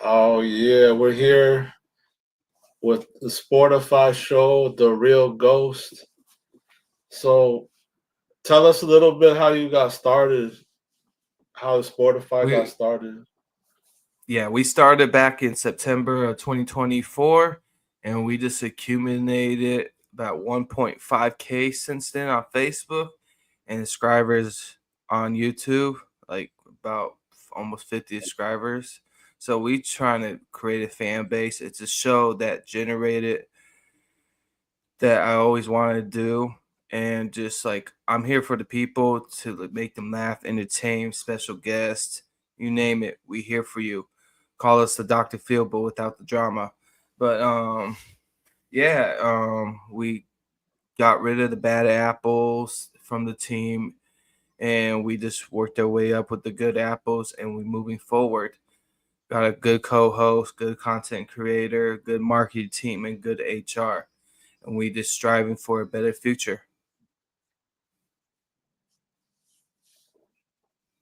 Oh yeah, we're here with the Sportify show, The Real Ghost. So tell us a little bit how you got started, how Sportify got We started. we started back in September of 2024, and we just accumulated about 1.5K since then on Facebook, and subscribers on YouTube, like about almost 50 subscribers. So we trying to create a fan base. It's a show that generated that I always wanted to do. And just like I'm here for the people to like, make them laugh, entertain, special guests, you name it, we here for you. Call us the Dr. Phil, but without the drama. But we got rid of the bad apples from the team, and we just worked our way up with the good apples, and we moving forward. Got a good co-host, good content creator, good marketing team, and good HR, and we just striving for a better future.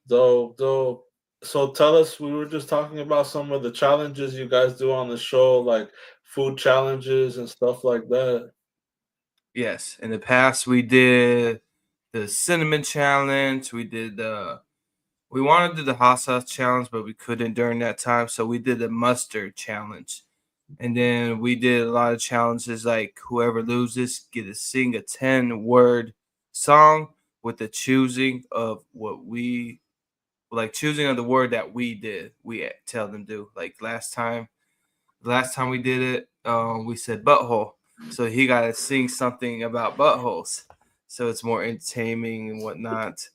Though, so tell us, we were just talking about some of the challenges you guys do on the show, like food challenges and stuff like that. Yes, in the past we did the cinnamon challenge. We wanted to do the hot sauce challenge, but we couldn't during that time, so we did the mustard challenge. And then we did a lot of challenges like whoever loses get to sing a 10-word song with the choosing of what we like choosing of the word that we did. We tell them do. Like last time we did it, we said butthole. So he got to sing something about buttholes. So it's more entertaining and whatnot.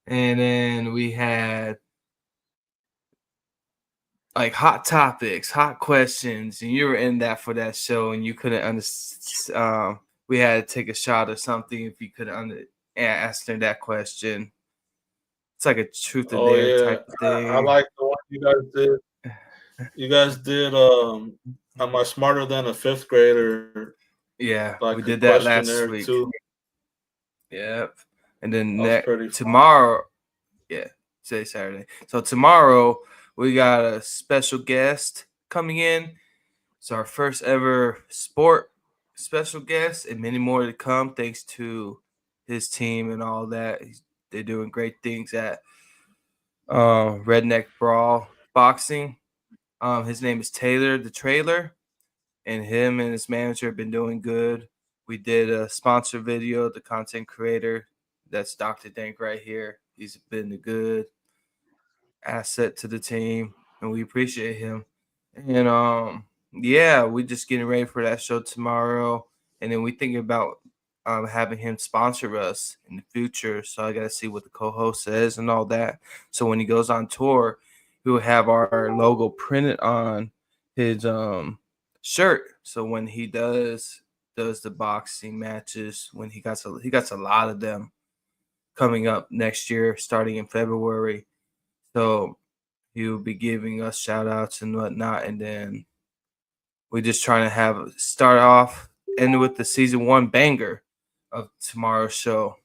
And then we had like hot topics, hot questions, and you were in that for that show, and you couldn't understand. We had to take a shot or something if you couldn't answer that question. It's like a truth or Oh dare yeah, type of I thing. like the one you guys did. You guys did Am I smarter than a fifth grader? Yeah, we Like a did that last questionnaire week. too. Yep. And then That was pretty fun. tomorrow, yeah, say Saturday. So tomorrow we got a special guest coming in. It's our first ever sport special guest, and many more to come. Thanks to his team and all that. They're doing great things at Redneck Brawl Boxing. His name is Taylor the Trailer, and him and his manager have been doing good. We did a sponsor video. The content creator, that's Dr.dank right here. He's been a good asset to the team, and we appreciate him. And we just getting ready for that show tomorrow, and then we thinking about having him sponsor us in the future. So I got to see what the co-host says and all that. So when he goes on tour, he will have our logo printed on his shirt. So when he does the boxing matches, when he got a lot of them coming up next year, starting in February. So he'll be giving us shout outs and whatnot. And then we're just trying to have start off end with the season one banger of tomorrow's show.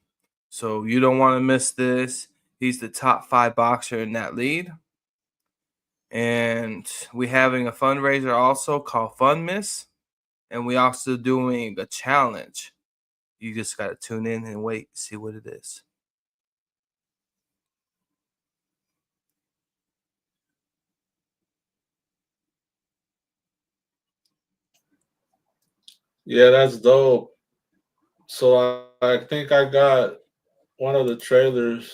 So you don't want to miss this. He's the top 5 boxer in that lead. And we having a fundraiser also called Fun Miss. And we also doing a challenge. You just gotta tune in and wait, see what it is. Yeah, that's dope. So I think I got one of the trailers.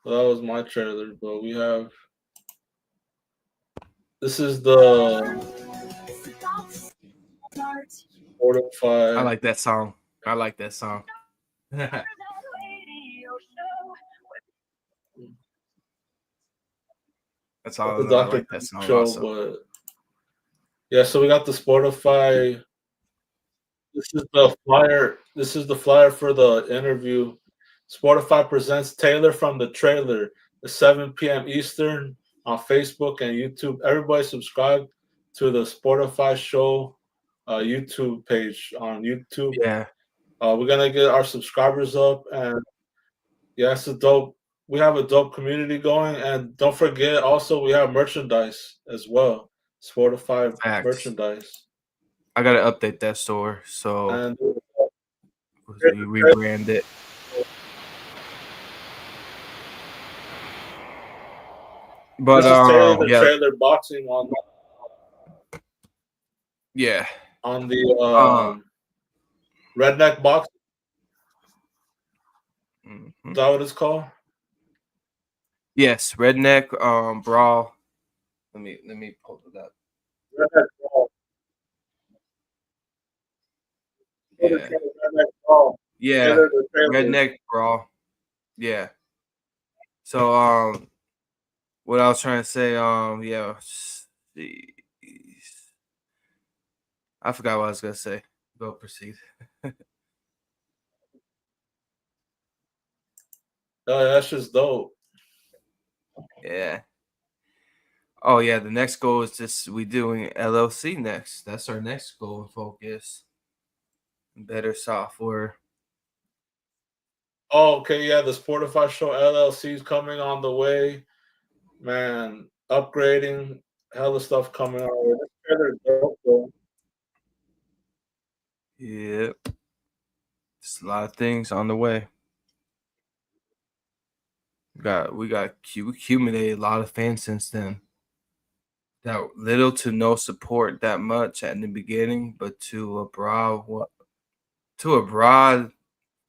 So that was my trailer, but we have this is the I Spotify. like that song. I like that song. That's That's all I the know. I Dr. like that Dank song show, also. but yeah, so we got the Spotify. This is the flyer. This is the flyer for the interview. Spotify presents Taylor from the trailer at 7 p.m. Eastern on Facebook and YouTube. Everybody subscribe to the Spotify show YouTube page on YouTube. Yeah. We're gonna get our subscribers up, and yeah, it's a dope. we have a dope community going, and don't forget also we have merchandise as well. Sportify Facts. merchandise. I gotta update that store, so And we rebrand it. But this is Taylor the yeah, Trailer boxing yeah. on the Um, redneck box. Is mhm. that what it's called? Yes, redneck brawl. Let me pull it up. Redneck Brawl. Yeah, Redneck Brawl. yeah, Taylor the Trailer. redneck brawl. Yeah. So what I was trying to say, yeah, jeez. I forgot what I was gonna say. Go proceed. Oh, yeah, that's just dope. Yeah. Oh yeah, the next goal is just we doing LLC next. That's our next goal and focus. Better software. Oh, okay, yeah, the Sportify Show LLC is coming on the way. Man, upgrading, hella stuff coming our way. This trailer is dope, though. Yeah. Just a lot of things on the way. We accumulated a lot of fans since then. That little to no support that much at the beginning, but to a broad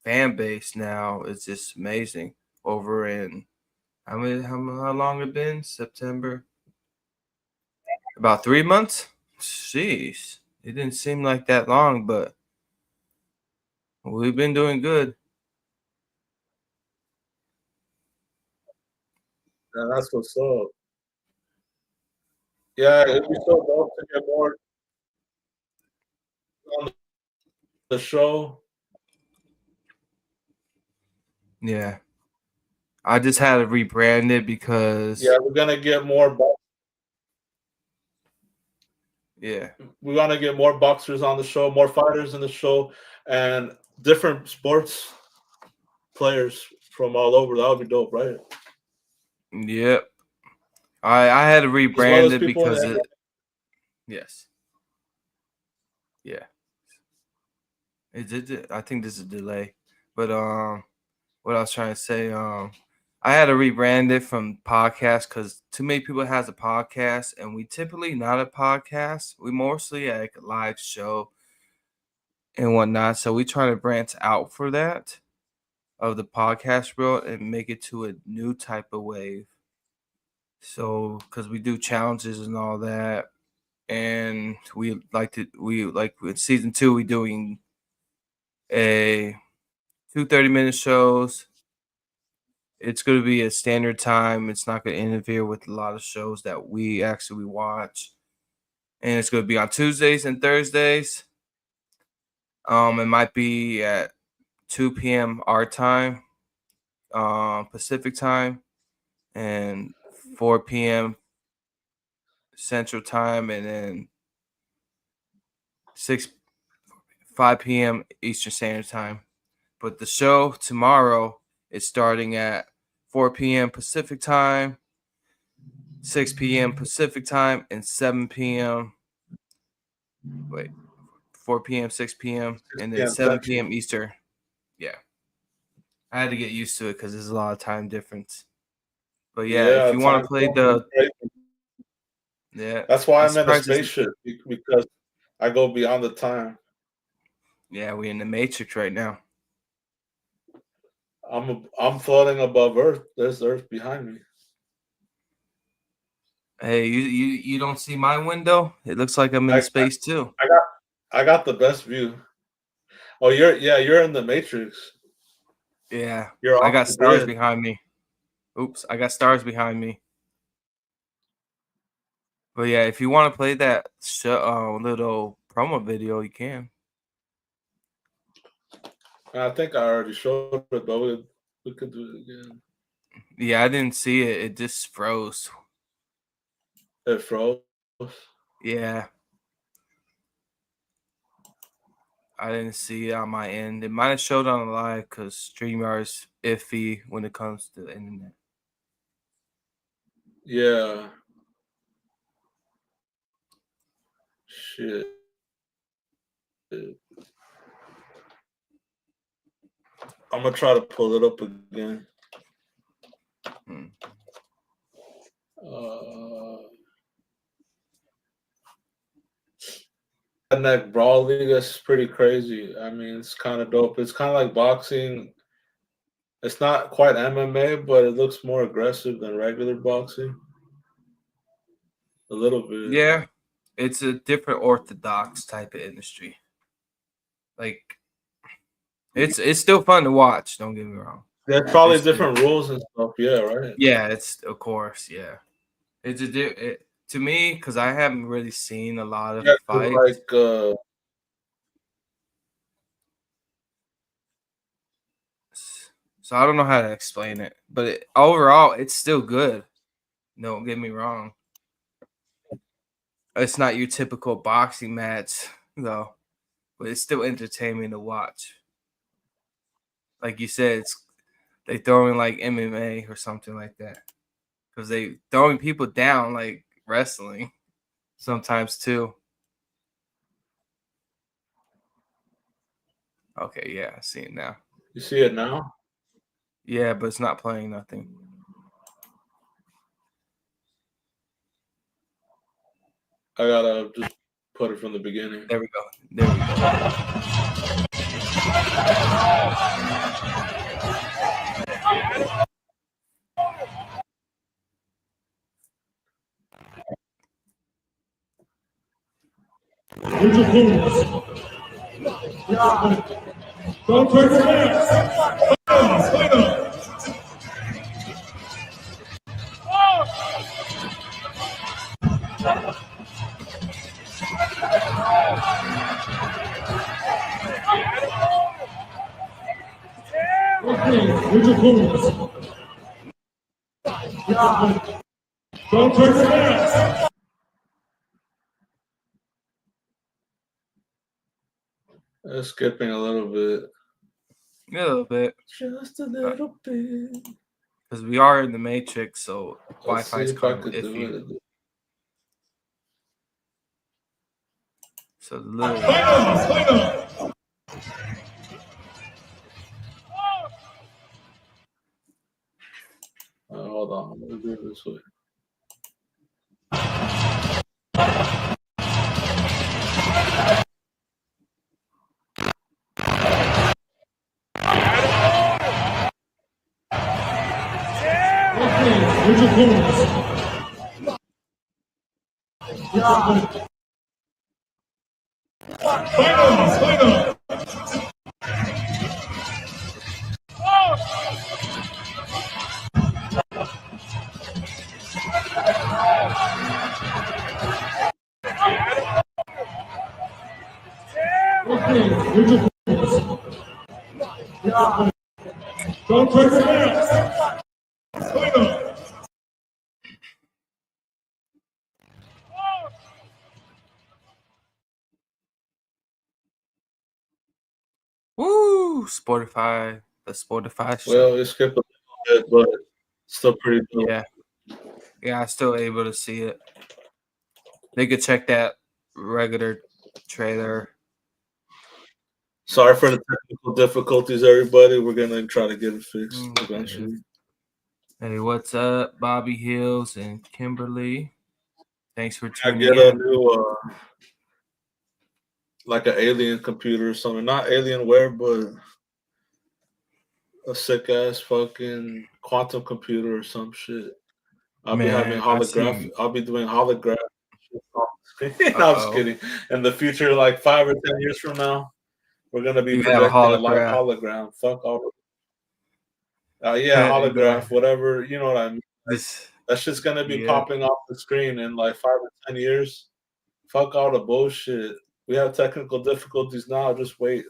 fan base now is just amazing. Over in how long it been? September? About 3 months? Jeez. It didn't seem like that long, but we've been doing good. And that's what's up. Yeah, it'd be so dope to get more on the show. Yeah. I just had to rebrand it Yeah, because we're gonna get more. yeah. We want to get more boxers on the show, more fighters in the show, and different sports players from all over. That would be dope, right? Yep. I had to As well rebrand as it people in because the yes. Yeah. I think there's a delay. But what I was trying to say, I had to rebrand it from podcast because too many people has a podcast, and we typically not a podcast. We mostly like a live show and whatnot. So we try to branch out for that of the podcast world and make it to a new type of wave. So because we do challenges and all that, and we like with season 2 we doing a 2 30-minute shows. It's going to be a standard time. It's not going to interfere with a lot of shows that we actually watch. And it's going to be on Tuesdays and Thursdays. It might be at 2 p.m. our time, Pacific time, and 4 p.m. Central time, and then 6 5 p.m. Eastern Standard Time. But the show tomorrow is starting at 4 p.m. Pacific time, 6 p.m. Pacific time, and 7 p.m. Wait, 4 p.m., 6 p.m., and then 6 p.m. 7 p.m. Central. Eastern. Yeah. I had to get used to it because there's a lot of time difference. But yeah, if Yeah, you want time to play zone is the crazy. yeah, That's why I'm I'm in the surprised this spaceship because I go beyond the time. yeah, we in the Matrix right now. I'm floating above Earth. There's Earth behind me. Hey, you don't see my window? It looks like I'm in I space too. I got I got the best view. Oh, you're in the Matrix. Yeah. You're I off got the stars grid. behind me. Oops, I got stars behind me. But yeah, if you want to play that little promo video, you can. I think I already showed it, but we could do it again. Yeah, I didn't see it. It just froze. It froze. Yeah, I didn't see it on my end. It might have showed on the live because StreamYard's iffy when it comes to the internet. Yeah. Shit. I'm gonna try to pull it up again. Hmm. Neck Brawl League, that's pretty crazy. I mean, it's kind of dope. It's kind of like boxing. It's not quite MMA, but it looks more aggressive than regular boxing. A little bit. Yeah, it's a different orthodox type of industry. Like it's still fun to watch. Don't get me wrong. There's probably It's different rules and stuff. Yeah, right. yeah, it's of course, yeah. It's to me because I haven't really seen a lot of Yeah, 'cause fights. So I don't know how to explain it, but overall, it's still good. Don't get me wrong. It's not your typical boxing match, though, but it's still entertaining to watch. Like you said, it's they throwing like MMA or something like that because they throwing people down like wrestling sometimes too. Okay, yeah, I see it now. you see it now. Yeah, but it's not playing nothing. I gotta just put it from the beginning. There we go. There we go. Here's your opponents. Don't turn your backs. Fight on. Here's your opponents. Don't turn your backs. Skipping a little bit. A little bit. Just a little bit. Because we are in the Matrix, so Let's Wi-Fi see is if I kind of could iffy. do it. So the little. Fight on. Fight on. Hold on. I'm gonna do it this way. Here's your opponents. Fight on. Fight on. Here's your opponents. Don't turn your backs. Fight on. Woo! Spotify. The Spotify show. Well, it skipped a little bit, but still pretty dope. Yeah. Yeah, I'm still able to see it. They could check that regular trailer. Sorry for the technical difficulties, everybody. We're gonna try to get it fixed eventually. Hey, what's up, Bobby Hills and Kimberly? Thanks for I tuning get a in. new like an alien computer or something. Not Alienware, but a sick ass fucking quantum computer or some shit. I'll be having Man, I see. I'll be doing holograph shit on the screen. No, I'm just Uh-oh. kidding. In the future, like 5 or 10 years from now, we're gonna be You have a projecting a live holograph. hologram. Fuck all. Yeah, You're gonna holograph, whatever. You know what I mean. this. That shit's gonna be Yeah, popping off the screen in like 5 or 10 years. Fuck all the bullshit. We have technical difficulties now. Just wait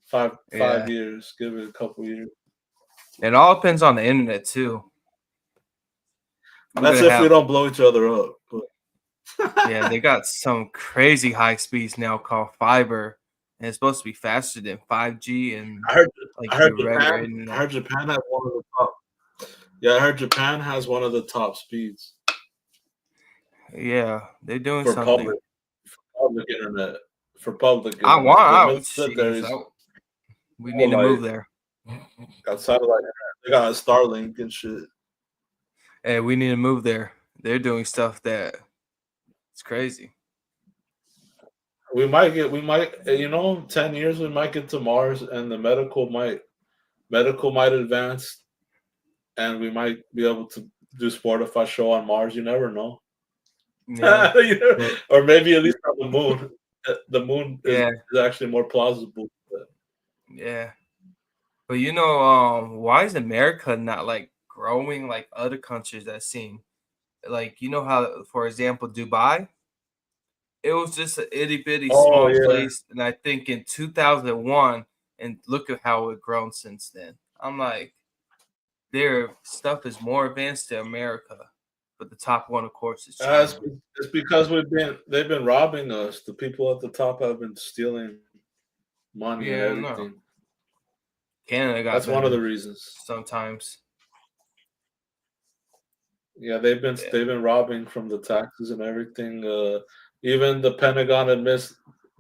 five yeah. 5 years. Give it a couple years. It all depends on the internet too. We're That's gonna if we have don't blow each other up. But yeah, they got some crazy high speeds now called fiber, and it's supposed to be faster than 5G and I heard like I heard your regular Japan. I internet. heard Japan has one of the top. Yeah, I heard Japan has one of the top speeds Yeah, they're doing for something. public internet. For public I internet, want the out. Jeez, military's we all need to move like there. got satellite internet. They got Starlink and shit. Hey, we need to move there. They're doing stuff that it's crazy. We might, 10 years we might get to Mars, and the medical might advance, and we might be able to do Sportify show on Mars. You never know. Yeah, You know? but Or maybe at least on the moon. The moon is yeah, actually more plausible. yeah. But why is America not like growing like other countries that seem like how, for example, Dubai? It was just an itty bitty Oh small yeah, place, and I think in 2001, and look at how it grown since then. I'm like, their stuff is more advanced than America, but the top one, of course, is it's, China. it's because they've been robbing us. The people at the top have been stealing money and Yeah, no, everything. Canada got That's one of the better reasons. sometimes. Yeah, they've Yeah, been robbing from the taxes and everything. Even the Pentagon admits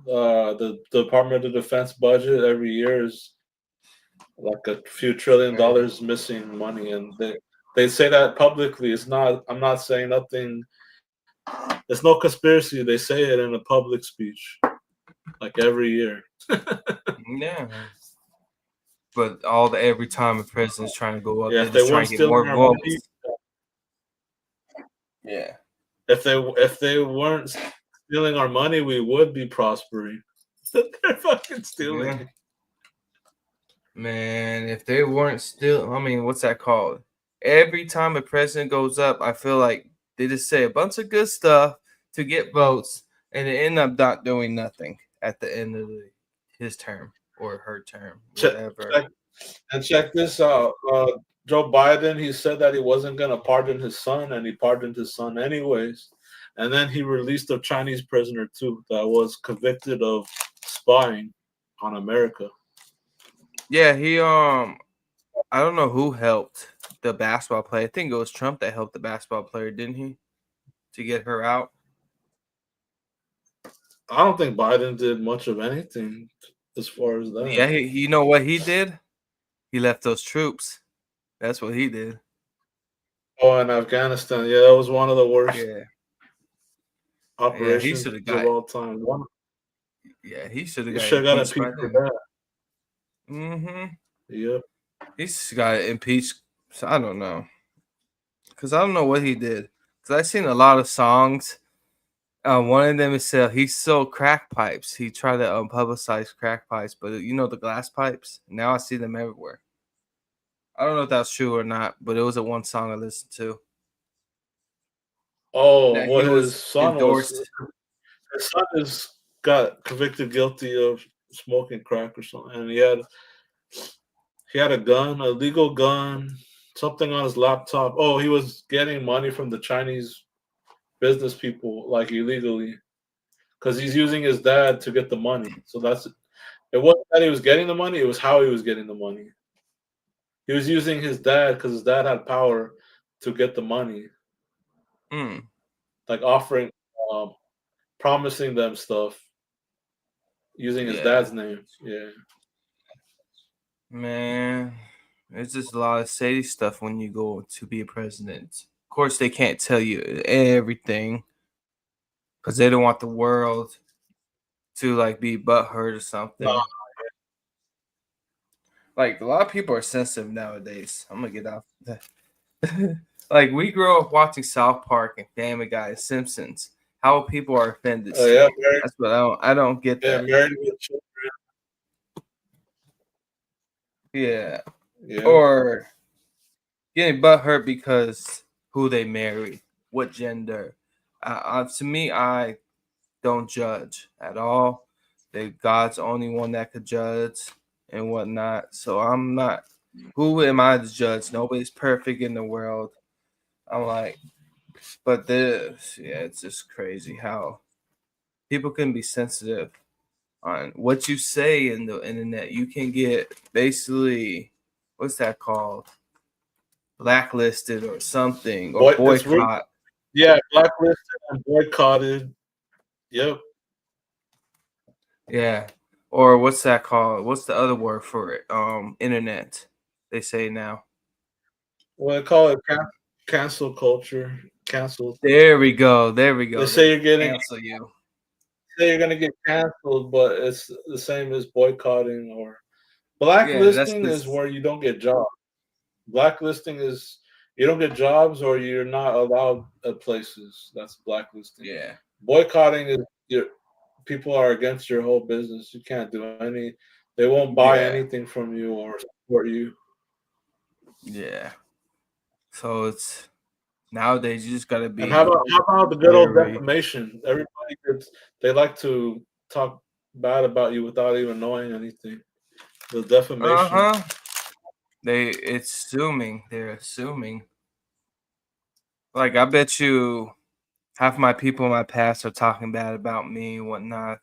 the Department of Defense budget every year is like a few trillion yeah. dollars missing money, and they say that publicly. It's not. I'm not saying nothing. It's no conspiracy. They say it in a public speech, like every year. Yeah. But every time a president's trying to go up, Yeah, they're if they just trying weren't to get more stealing our money, votes. Yeah. if they weren't stealing our money, we would be prospering. They're fucking stealing Yeah. it. Man, if they weren't still, I mean, what's that called? Every time a president goes up, I feel like they just say a bunch of good stuff to get votes, and they end up not doing nothing at the end of his term or her term, Check, whatever. check, and check this out. Joe Biden, he said that he wasn't going to pardon his son, and he pardoned his son anyways. And then he released a Chinese prisoner too that was convicted of spying on America. Yeah, I don't know who helped the basketball player. I think it was Trump that helped the basketball player, didn't he? To get her out. I don't think Biden did much of anything as far as that. Yeah, you know what he did? He left those troops. That's what he did. Oh, in Afghanistan, yeah, that was one of the worst Yeah. Yeah, he operations should have of got. all time. Yeah, he should have You got should have got impeached by impeached for them. that. Mm-hmm. Yep. He's got impeached. So I don't know, cause I don't know what he did. Cause I've seen a lot of songs. One of them is he sold crack pipes. He tried to publicize crack pipes, but the glass pipes. Now I see them everywhere. I don't know if that's true or not, but it was a one song I listened to Oh, that he what was endorsed. his son is got convicted guilty of smoking crack or something, and he had a gun, a legal gun, something on his laptop. Oh, he was getting money from the Chinese business people like illegally because he's using his dad to get the money. So it wasn't that he was getting the money; it was how he was getting the money. He was using his dad because his dad had power to get the money, Mm, like offering, um, promising them stuff using his yeah, dad's name. Yeah. man, it's just a lot of shady stuff when you go to be a president. Of course, they can't tell you everything because they don't want the world to like be butthurt or No. something. Like a lot of people are sensitive nowadays. I'm gonna get off that. Like we grew up watching South Park and Family Guy and Simpsons. How people are offended Yeah, still. That's what I don't get yeah, that. married with children. Yeah. Yeah. Or getting butthurt because who they marry, what gender. To me, I don't judge at all. That God's the only one that could judge and whatnot. So I'm not. Who am I to judge? Nobody's perfect in the world. I'm like, but it's just crazy how people can be sensitive on what you say in the internet. You can get basically, what's that called? Blacklisted or something, or Boy, it's weird. boycott. Yeah, blacklisted and boycotted. Yep. Yeah. Or what's that called? What's the other word for it? Internet. They say now. What they call it, cancel culture. Cancel. There we go. There we They go. say They you're getting cancel you. say you're gonna get canceled, but it's the same as boycotting or Yeah, that's blacklisting is this. where you don't get jobs. Blacklisting is you don't get jobs or you're not allowed at places. That's blacklisting. Yeah. Boycotting is your people are against your whole business. You can't do any. They won't buy Yeah. anything from you or support you. Yeah. So it's nowadays you just gotta And be how about the good old very. defamation? Everybody gets they like to talk bad about you without even knowing anything. The defamation. Uh-huh. It's assuming. They're assuming. Like I bet you half my people in my past are talking bad about me and whatnot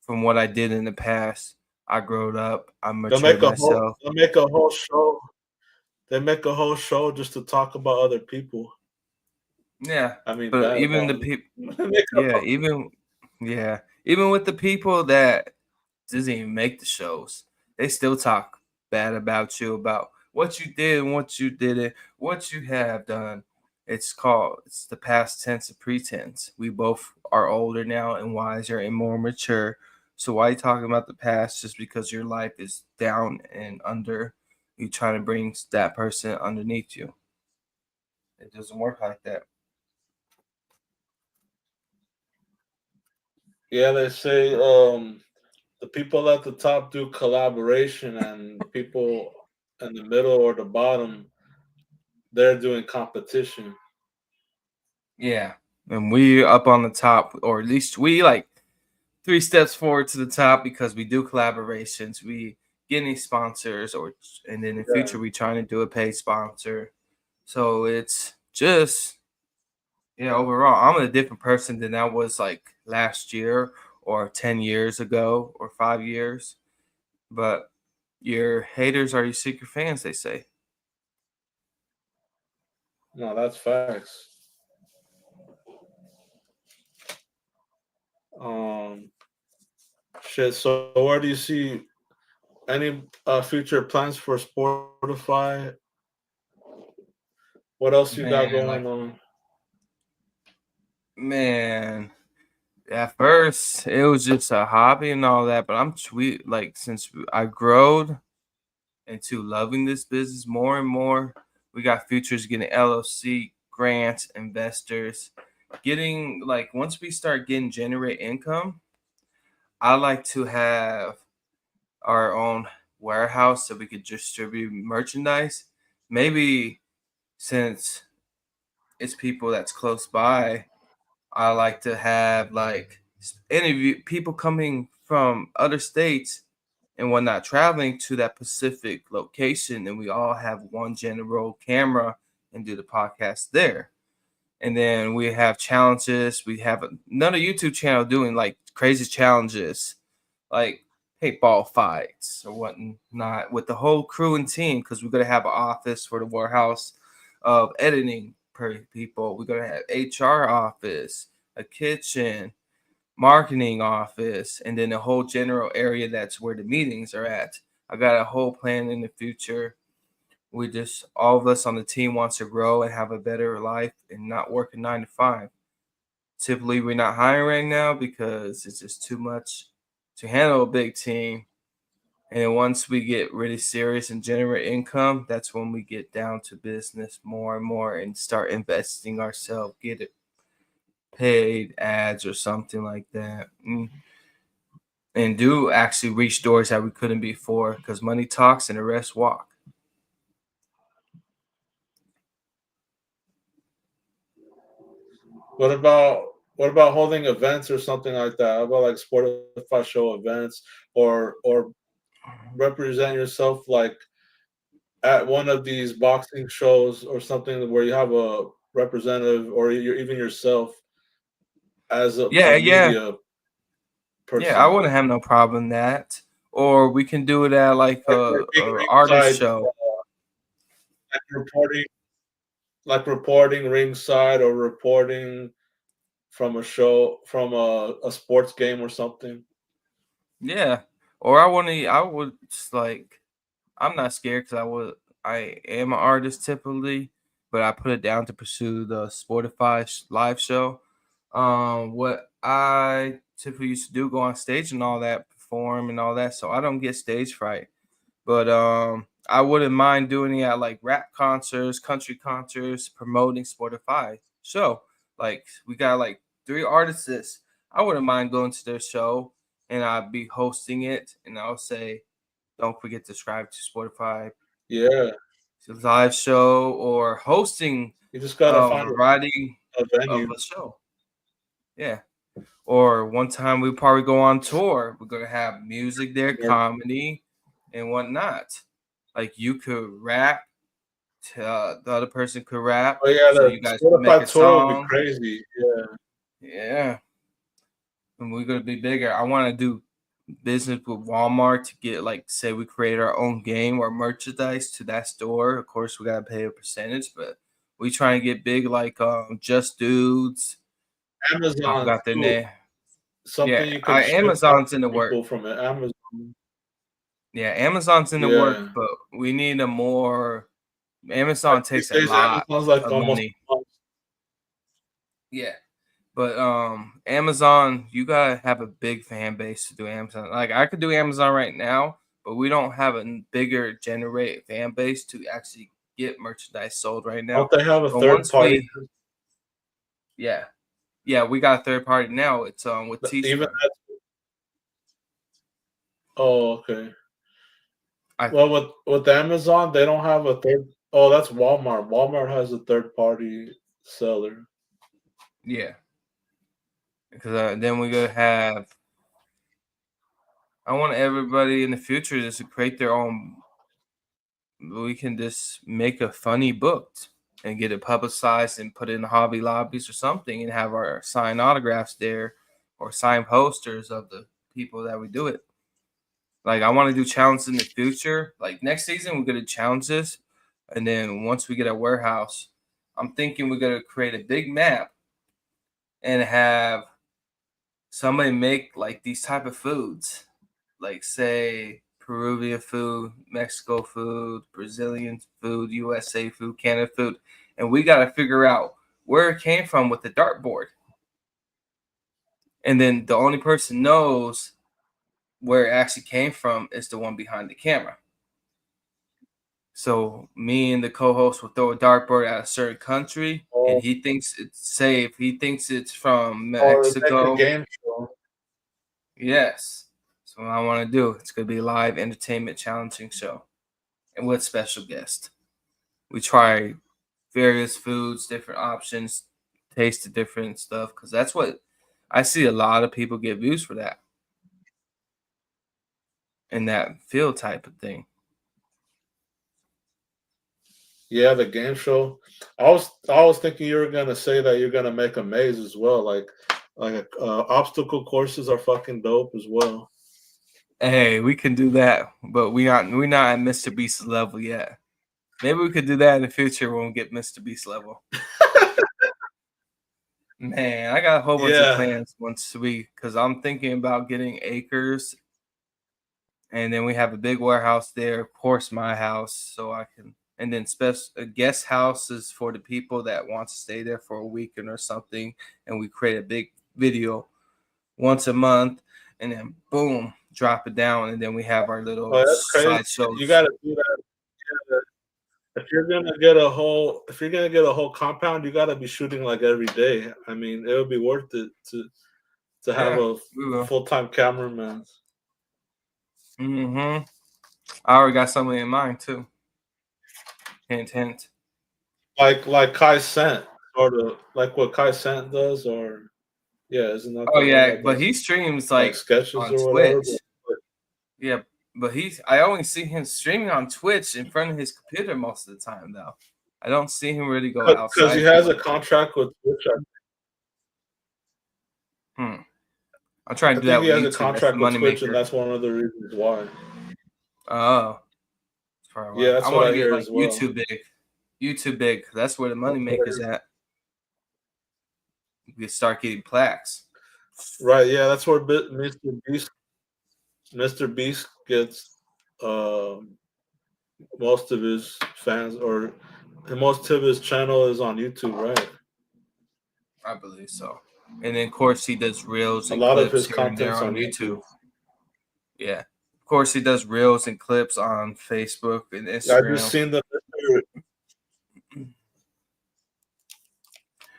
from what I did in the past. I growed up, I matured myself. They'll make a whole show. They make a whole show just to talk about other people. Yeah. I mean, But bad even the about people them. Make a yeah, even with the people that doesn't even make the shows, they still talk bad about you, about what you did and what you didn't, what you have done. It's the past tense of pretense. We both are older now and wiser and more mature. So why are you talking about the past just because your life is down and under? You trying to bring that person underneath you. It doesn't work like that. Yeah, they say the people at the top do collaboration, and the people in the middle or the bottom they're doing competition. Yeah. And we up on the top, or at least we like 3 steps forward to the top because we do collaborations. We get any sponsors, or and then in the Yeah. future we trying to do a paid sponsor. So it's just yeah, overall, I'm a different person than I was like last year or 10 years ago or 5 years. But your haters are your secret fans, they say. No, that's facts. Um, shit. So, where do you see any future plans for Sportify? What else you got Man, going like on? man, at first it was just a hobby and all that, but I'm sweet like since I growed into loving this business more and more. We got futures getting LLC grants, investors, getting like once we start getting generate income, I like to have our own warehouse so we could distribute merchandise. Maybe since it's people that's close by, I like to have like interview people coming from other states and whatnot traveling to that specific location, and we all have one general camera and do the podcast there. And then we have challenges. We have another YouTube channel doing like crazy challenges, like paintball fights or whatnot with the whole crew and team because we're gonna have an office for the warehouse of editing per people. We're gonna have HR office, a kitchen, marketing office, and then a whole general area that's where the meetings are at. I got a whole plan in the future. We just all of us on the team wants to grow and have a better life and not work a 9 to 5. Typically, we're not hiring right now because it's just too much to handle a big team. And then once we get really serious and generate income, that's when we get down to business more and more and start investing ourselves, get it paid ads or something like that. And do actually reach doors that we couldn't before because money talks and the rest walk. What about holding events or something like that? How about like Sportify show events or represent yourself like at one of these boxing shows or something where you have a representative or you're even yourself as Yeah, a yeah. media. Yeah, I person. wouldn't have no problem in that. Or we can do it at like Like being a artist ringside, show. like reporting ringside or reporting from a show from a sports game or something. Yeah. Or I would just like I'm not scared because I am an artist typically, but I put it down to pursue the Spotify live show. What I typically used to do, go on stage and all that, perform and all that, so I don't get stage fright. But I wouldn't mind doing it at like rap concerts, country concerts, promoting Spotify show. Like we got like 3 artists. I wouldn't mind going to their show and I'd be hosting it, and I'll say, don't forget to subscribe to Spotify Yeah, live show or hosting you just gotta a find variety a of venue. a show. Yeah. Or one time we probably go on tour. We're gonna have music there, Yeah. comedy, and whatnot. Like you could rap, the other person could rap, Oh yeah, so the you guys can make Spotify a tour would be song. crazy. Yeah. Yeah, and we're gonna be bigger. I want to do business with Walmart to get like say we create our own game or merchandise to that store. Of course, we gotta pay a percentage, but we try and get big like Just Dudes. I Amazon forgot their too. name. Yeah, Something you could ship out Amazon's in to the work. people from Amazon. Yeah, Amazon's in the work, Yeah. but we need a more. Like Amazon these takes a days, lot Amazon's like of almost money. Yeah, but Amazon, you gotta have a big fan base to do Amazon. Like I could do Amazon right now, but we don't have a bigger generate fan base to actually get merchandise sold right don't now. they have a But third once party? yeah, yeah, we got a third party now. It's with Even Teespring. that, oh, okay. I Well, with Amazon, they don't have a third. Oh, that's Walmart. Walmart has a third party seller. Yeah, because then we gonna have. I want everybody in the future just to create their own. We can just make a funny book and get it publicized and put it in Hobby Lobbies or something and have our signed autographs there or signed posters of the people that we do it. Like I want to do challenges in the future. Like next season, we're gonna challenge this, and then once we get a warehouse, I'm thinking we're gonna create a big map and have somebody make like these type of foods, like say Peruvian food, Mexico food, Brazilian food, USA food, Canada food, and we got to figure out where it came from with the dartboard. And then the only person knows where it actually came from is the one behind the camera. So me and the co-host will throw a dartboard at a certain country, and Oh, he thinks it's safe. He thinks it's from or make a Mexico. game show. Yes. So what I want to do. It's gonna be a live entertainment challenging show, and with special guests. We try various foods, different options, taste the different stuff, because that's what I see a lot of people get views for that and that feel type of thing. Yeah, the game show. I was thinking you were gonna say that you're gonna make a maze as well. Like obstacle courses are fucking dope as well. Hey, we can do that, but we not at Mr. Beast level yet. Maybe we could do that in the future when we get Mr. Beast level. Man, I got a whole bunch of Yeah. plans once because I'm thinking about getting acres, and then we have a big warehouse there. Of course, my house, so I can, and then special guest houses for the people that want to stay there for a weekend or something. And we create a big video once a month, and then boom, drop it down, and then we have our Oh, little that's crazy. side You shows. gotta do that. Yeah. If you're gonna get a whole compound, you gotta be shooting like every day. I mean, it would be worth it to have Yeah, a we will. full-time cameraman. I already got something in mind too. Hint, hint. Like Kai Cent, sort of like what Kai Cent does, or yeah, isn't that Oh the guy yeah, that but he does streams like like sketches on or whatever? Twitch. Yeah, but I only see him streaming on Twitch in front of his computer most of the time though. I don't see him really go Because he outside too has a much. contract with Twitch. Hmm. I'm trying I to do think that he with has a YouTube. That's the contract with money Twitch, and maker. that's one of the reasons why. Oh, that's probably Yeah, why. I that's what want I to get hear like as well. YouTube big. YouTube big. That's where the money That's what I maker's hear. at. We can start getting plaques. Right? Yeah, that's where Mr. Beast gets most of his fans, or most of his channel is on YouTube, right? I believe so. And then, of course, he does reels A and lot of clips his here and there content's on on YouTube. YouTube. Yeah. Of course, he does reels and clips on Facebook and I just Instagram. seen the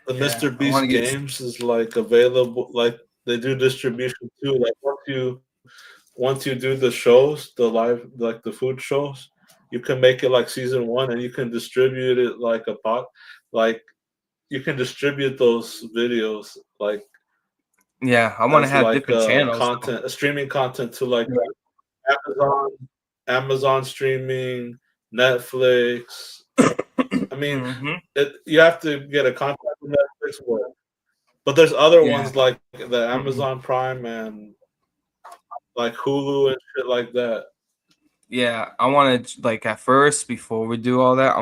Yeah, Mr. I want to Beast get. games is like available. Like they do distribution too. Like once you do the shows, the live like the food shows, you can make it like season one, and you can distribute it like a pot. Like you can distribute those videos like Yeah, I want to as have like different channels. content, streaming content to like Yeah. Amazon, Amazon streaming, Netflix. I mean, Hmm. you have to get a contract with Netflix, but there's other Yeah. ones like the Mm-mm. Amazon Prime and like Hulu and shit like that. Yeah, I want to like at first before we do all that.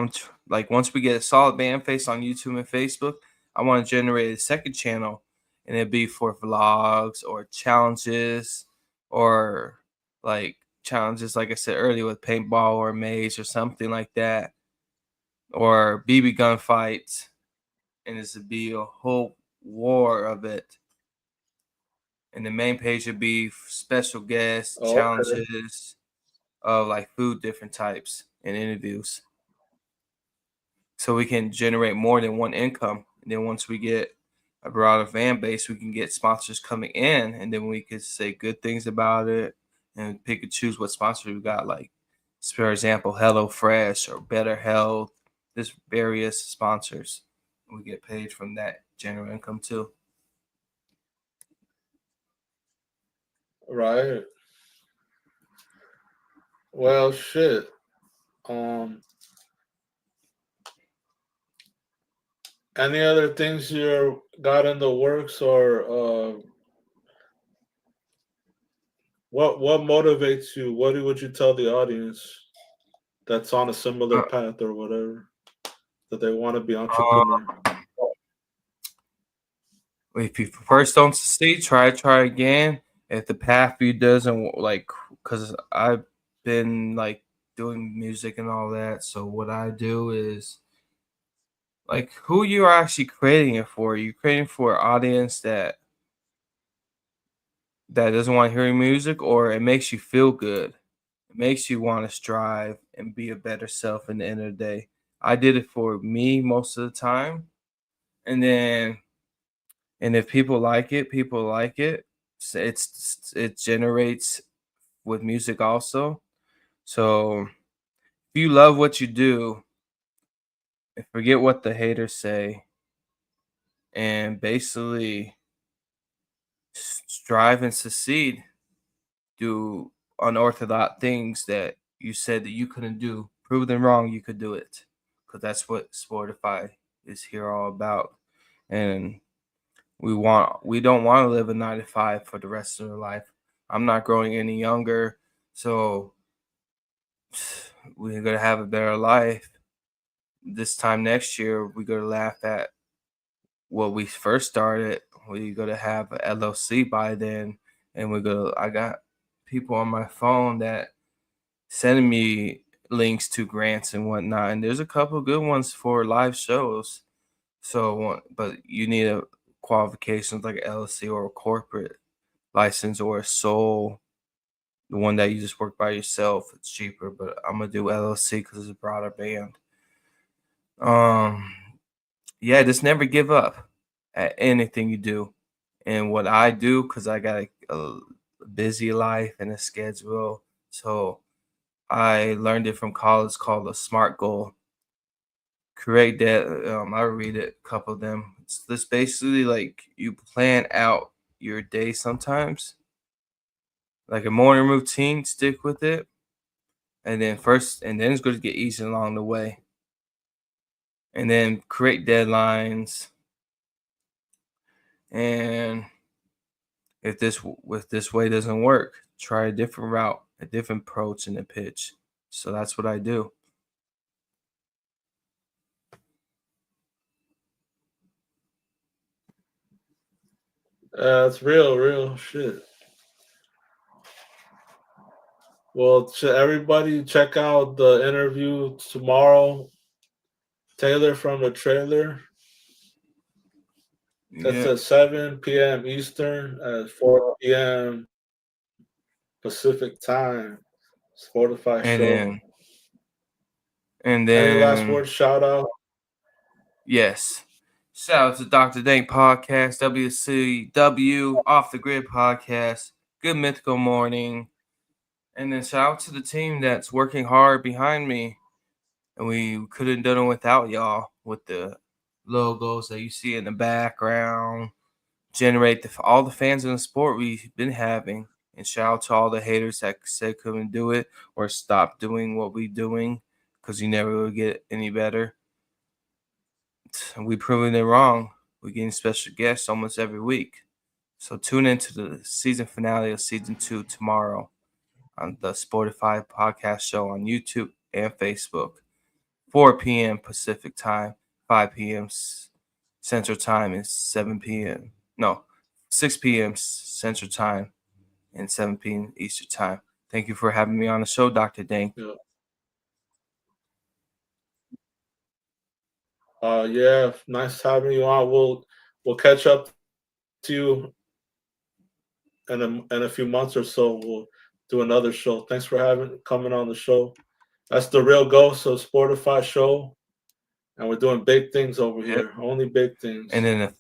Like once we get a solid band face on YouTube and Facebook, I want to generate a second channel, and it'd be for vlogs or challenges or like challenges, like I said earlier, with paintball or maze or something like that, or BB gun fights, and this would be a whole war of it. And the main page would be special guests, Oh, okay. challenges of like food, different types, and interviews. So we can generate more than one income. And then once we get a broader fan base, we can get sponsors coming in, and then we could say good things about it and pick and choose what sponsors we got. Like, for example, Hello Fresh or Better Health. There's various sponsors. We get paid from that general income too. Right. Well, shit. Um, any other things you got in the works, or what motivates you? What would you tell the audience that's on a similar Uh, path or whatever that they want to be uh, entrepreneur? if you first don't succeed, try again. If the path you doesn't like, because I've been like doing music and all that. So what I do is like who you are actually creating it for. You're creating for an audience that doesn't want to hear your music, or it makes you feel good. It makes you want to strive and be a better self in the end of the day. I did it for me most of the time, and then and if people like it, people like it. It generates with music also. So if you love what you do, and forget what the haters say, and basically strive and succeed, do unorthodox things that you said that you couldn't do. Prove them wrong, you could do it, because that's what Sportify is here all about. And we don't want to live a 9 to 5 for the rest of our life. I'm not growing any younger, so we're gonna have a better life. This time next year, we're gonna laugh at what we first started. We're gonna have a LLC by then, and we're gonna. I got people on my phone that sending me links to grants and whatnot, and there's a couple good ones for live shows. So, but you need a qualifications like an LLC or a corporate license or a sole, the one that you just work by yourself. It's cheaper, but I'm gonna do LLC because it's a broader band. Um, yeah, just never give up at anything you do. And what I do, because I got a busy life and a schedule, so I learned it from college called a SMART goal. Create that. I read it, a couple of them. It's just basically like you plan out your day sometimes, like a morning routine, stick with it. And then it's going to get easy along the way. And then create deadlines and If this way doesn't work, try a different route, a different approach in the pitch. So that's what I do. It's real shit. Well, everybody check out the interview tomorrow. Taylor from the trailer. That's Yeah. at 7 p.m. Eastern, at 4 p.m. Pacific time. Spotify And show. then and Any last then words? Shout out. yes. Shout out to Dr. Dank Podcast, WCW, Off the Grid Podcast, Good Mythical Morning. And then shout out to the team that's working hard behind me. And we could have done it without y'all with the logos that you see in the background. Generate all the fans in the sport we've been having. And shout out to all the haters that said couldn't do it or stop doing what we're doing because you never will get any better. We've proven it wrong. We're getting special guests almost every week. So tune into the season finale of season 2 tomorrow on the Spotify podcast show on YouTube and Facebook. 4 p.m. Pacific time, 5 p.m. Central time, and 7 p.m. No, 6 p.m. Central time and 7 p.m. Eastern time. Thank you for having me on the show, Dr. Dank. Yeah, nice having you on. We'll catch up to you in a few months or so. We'll do another show. Thanks for coming on the show. That's the Real Ghost of Sportify show, and we're doing big things over here. Only big things. And then the fun